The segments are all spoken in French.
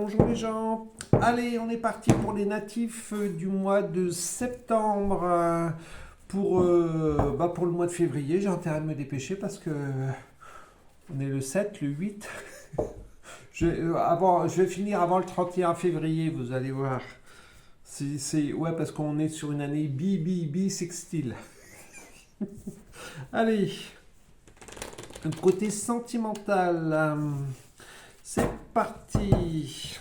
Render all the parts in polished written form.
bonjour les gens. Allez, on est parti pour les natifs du mois de septembre. Pour le mois de février, j'ai intérêt de me dépêcher parce que on est le 7, le 8. Je vais finir avant le 31 février, vous allez voir. Ouais, parce qu'on est sur une année bisextile. Allez, côté sentimental. C'est parti.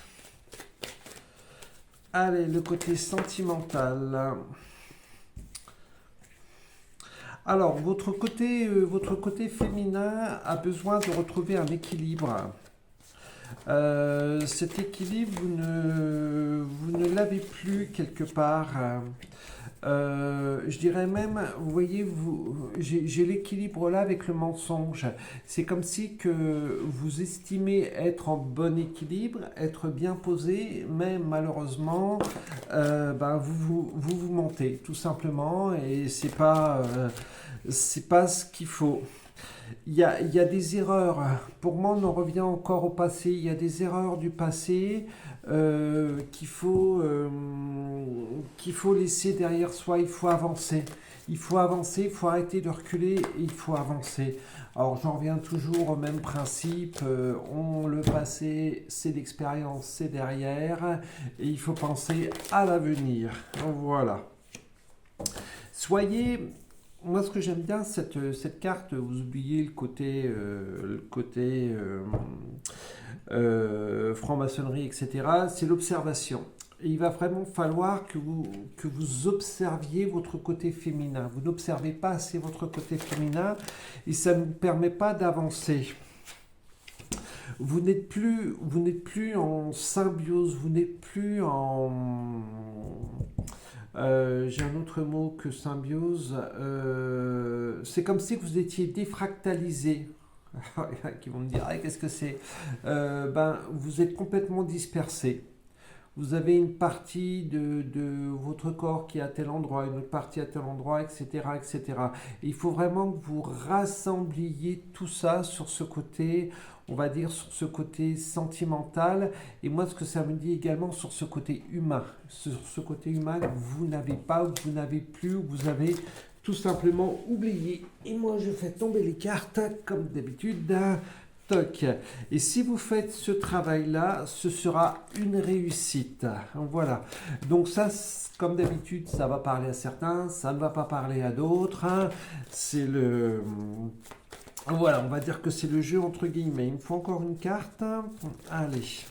Allez, le côté sentimental. Alors, votre côté féminin a besoin de retrouver un équilibre. Cet équilibre, vous ne l'avez plus quelque part. Je dirais même, vous voyez, j'ai l'équilibre là avec le mensonge. C'est comme si que vous estimez être en bon équilibre, être bien posé, mais malheureusement, vous mentez tout simplement et c'est pas ce qu'il faut. Il y a des erreurs. Pour moi, on en revient encore au passé. Il y a des erreurs du passé qu'il faut laisser derrière soi. Il faut avancer. Il faut avancer, il faut arrêter de reculer et il faut avancer. Alors, j'en reviens toujours au même principe. Le passé, c'est l'expérience, c'est derrière. Et il faut penser à l'avenir. Voilà. Moi, ce que j'aime bien, cette carte, vous oubliez le côté franc-maçonnerie, etc., c'est l'observation. Et il va vraiment falloir que vous observiez votre côté féminin. Vous n'observez pas assez votre côté féminin et ça ne vous permet pas d'avancer. Vous n'êtes plus en symbiose, vous n'êtes plus en... j'ai un autre mot que symbiose. C'est comme si vous étiez défractalisé. Qui vont me dire, ah, qu'est-ce que c'est vous êtes complètement dispersé. Vous avez une partie de votre corps qui est à tel endroit, une autre partie à tel endroit, etc. etc. Et il faut vraiment que vous rassembliez tout ça sur ce côté, on va dire sur ce côté sentimental. Et moi, ce que ça me dit également sur ce côté humain. Sur ce côté humain que vous n'avez pas, vous n'avez plus, vous avez tout simplement oublié. Et moi, je fais tomber les cartes, comme d'habitude. Toc. Et si vous faites ce travail-là, ce sera une réussite. Voilà. Donc ça, comme d'habitude, ça va parler à certains, ça ne va pas parler à d'autres. C'est le... Voilà, on va dire que c'est le jeu entre guillemets. Il me faut encore une carte. Allez.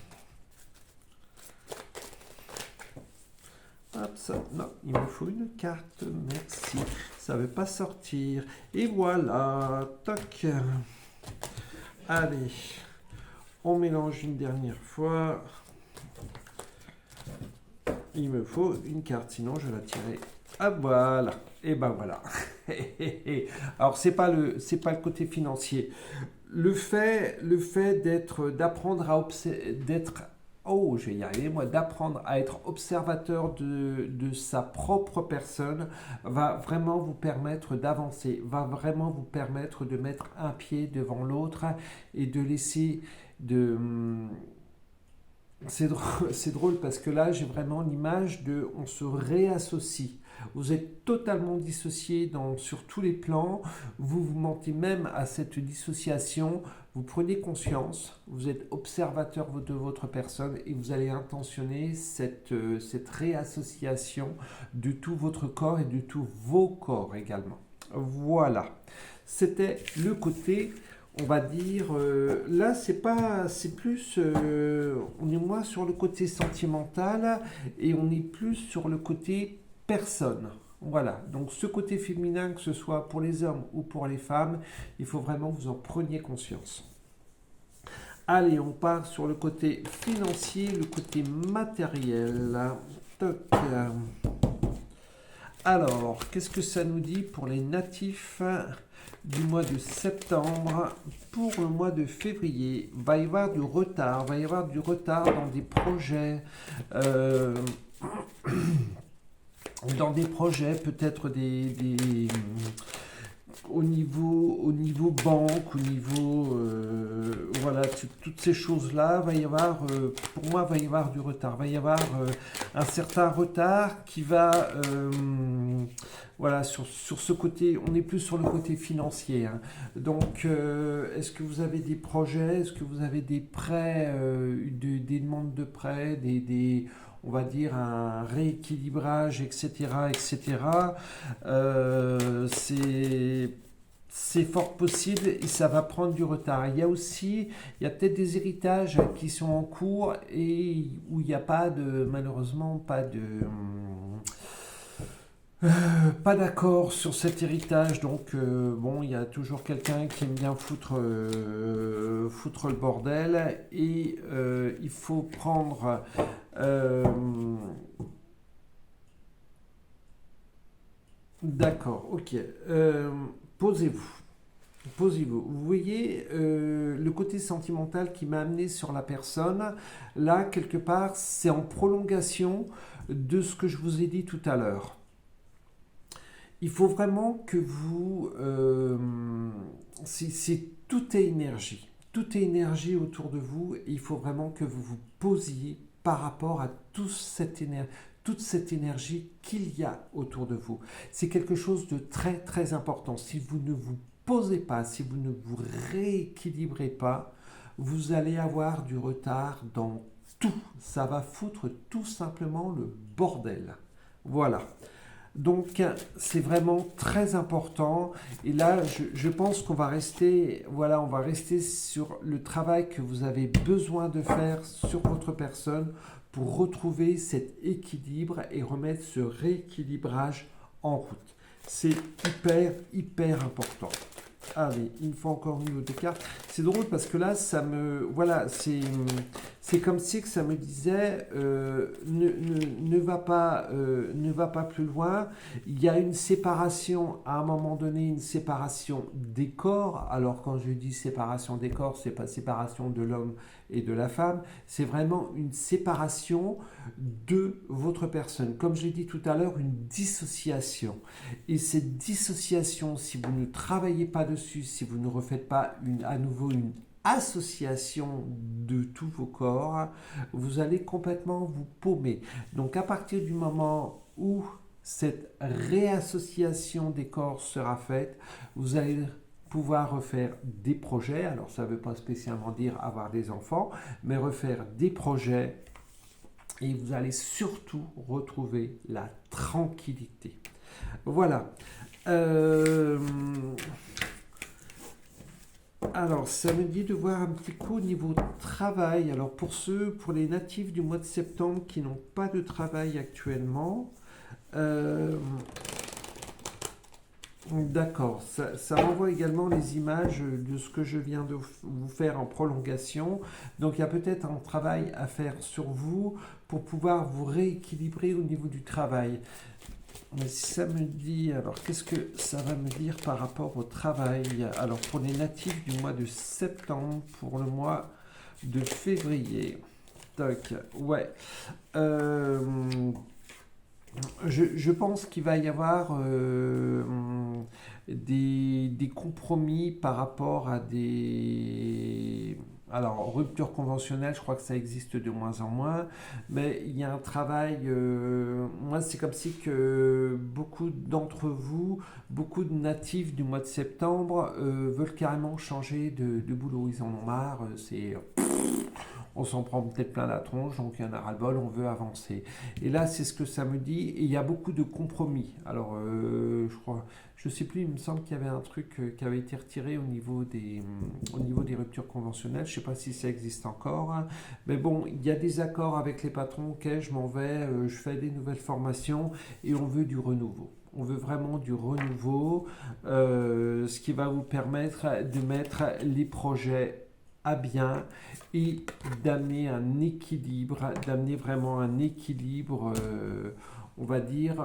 Hop, ça. Non, il me faut une carte. Merci. Ça ne veut pas sortir. Et voilà. Toc. Allez, on mélange une dernière fois. Il me faut une carte, sinon je la tirerai. Ah voilà, et ben voilà. Alors c'est pas le côté financier. Le fait d'apprendre d'apprendre à être observateur de sa propre personne va vraiment vous permettre d'avancer, va vraiment vous permettre de mettre un pied devant l'autre et de laisser de... C'est drôle parce que là, j'ai vraiment l'image de on se réassocie. Vous êtes totalement dissocié sur tous les plans. Vous vous mentez même à cette dissociation. Vous prenez conscience. Vous êtes observateur de votre personne et vous allez intentionner cette réassociation de tout votre corps et de tous vos corps également. Voilà. C'était le côté... On va dire, là c'est plus, on est moins sur le côté sentimental et on est plus sur le côté personne. Voilà, donc ce côté féminin, que ce soit pour les hommes ou pour les femmes, il faut vraiment que vous en preniez conscience. Allez, on part sur le côté financier, le côté matériel. Toc. Alors, qu'est-ce que ça nous dit pour les natifs du mois de septembre? Pour le mois de février, va y avoir du retard, dans des projets, peut-être au niveau banque, au niveau voilà, toutes ces choses-là, va y avoir, pour moi, va y avoir du retard. Va y avoir un certain retard qui va, voilà, sur ce côté, on est plus sur le côté financier, hein. Donc, est-ce que vous avez des projets, est-ce que vous avez des prêts, des demandes de prêts, on va dire un rééquilibrage, etc., etc. C'est fort possible et ça va prendre du retard. Il y a peut-être des héritages qui sont en cours et où il n'y a pas de, malheureusement, pas d'accord sur cet héritage. Donc, bon, il y a toujours quelqu'un qui aime bien foutre le bordel et il faut prendre. euh, D'accord, ok. Posez-vous. Posez-vous. Vous voyez le côté sentimental qui m'a amené sur la personne. Là, quelque part, c'est en prolongation de ce que je vous ai dit tout à l'heure. Il faut vraiment que vous... tout est énergie. Tout est énergie autour de vous et il faut vraiment que vous vous posiez par rapport à toute cette énergie qu'il y a autour de vous. C'est quelque chose de très très important. Si vous ne vous posez pas, si vous ne vous rééquilibrez pas, vous allez avoir du retard dans tout. Ça va foutre tout simplement le bordel. Voilà. Donc c'est vraiment très important et là je pense qu'on va rester, voilà, on va rester sur le travail que vous avez besoin de faire sur votre personne pour retrouver cet équilibre et remettre ce rééquilibrage en route. C'est hyper hyper important. Allez, une fois encore au niveau des cartes. C'est drôle parce que là, voilà, c'est comme si que ça me disait, ne va pas plus loin. Il y a une séparation, à un moment donné, une séparation des corps. Alors quand je dis séparation des corps, c'est pas séparation de l'homme et de la femme, c'est vraiment une séparation de votre personne. Comme j'ai dit tout à l'heure, une dissociation. Et cette dissociation, si vous ne travaillez pas dessus, si vous ne refaites pas à nouveau une association de tous vos corps, vous allez complètement vous paumer. Donc à partir du moment où cette réassociation des corps sera faite, vous allez pouvoir refaire des projets. Alors ça ne veut pas spécialement dire avoir des enfants, mais refaire des projets et vous allez surtout retrouver la tranquillité. Voilà. Alors, ça me dit de voir un petit coup au niveau travail. Alors, pour les natifs du mois de septembre qui n'ont pas de travail actuellement, d'accord, ça renvoie également les images de ce que je viens de vous faire en prolongation. Donc, il y a peut-être un travail à faire sur vous pour pouvoir vous rééquilibrer au niveau du travail. Mais ça me dit, alors qu'est-ce que ça va me dire par rapport au travail? Alors pour les natifs du mois de septembre, pour le mois de février. Toc, ouais. Je pense qu'il va y avoir des compromis par rapport à des... Alors, rupture conventionnelle, je crois que ça existe de moins en moins, mais il y a un travail, moi c'est comme si que beaucoup d'entre vous, beaucoup de natifs du mois de septembre veulent carrément changer de boulot, ils en ont marre, on s'en prend peut-être plein la tronche, donc il y en a ras-le-bol, on veut avancer. Et là, c'est ce que ça me dit, et il y a beaucoup de compromis. Alors, je sais plus, il me semble qu'il y avait un truc qui avait été retiré au niveau des ruptures conventionnelles, je sais pas si ça existe encore, hein. Mais bon, il y a des accords avec les patrons, ok, je m'en vais, je fais des nouvelles formations, et on veut du renouveau. On veut vraiment du renouveau, ce qui va vous permettre de mettre les projets à bien et d'amener un équilibre, d'amener vraiment un équilibre, on va dire,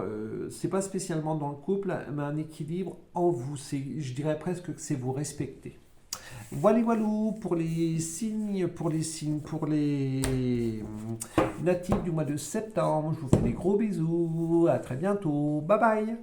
c'est pas spécialement dans le couple, mais un équilibre en vous. Je dirais presque que c'est vous respecter. Voilà, voilà pour les signes, pour les natifs du mois de septembre. Je vous fais des gros bisous. À très bientôt. Bye bye.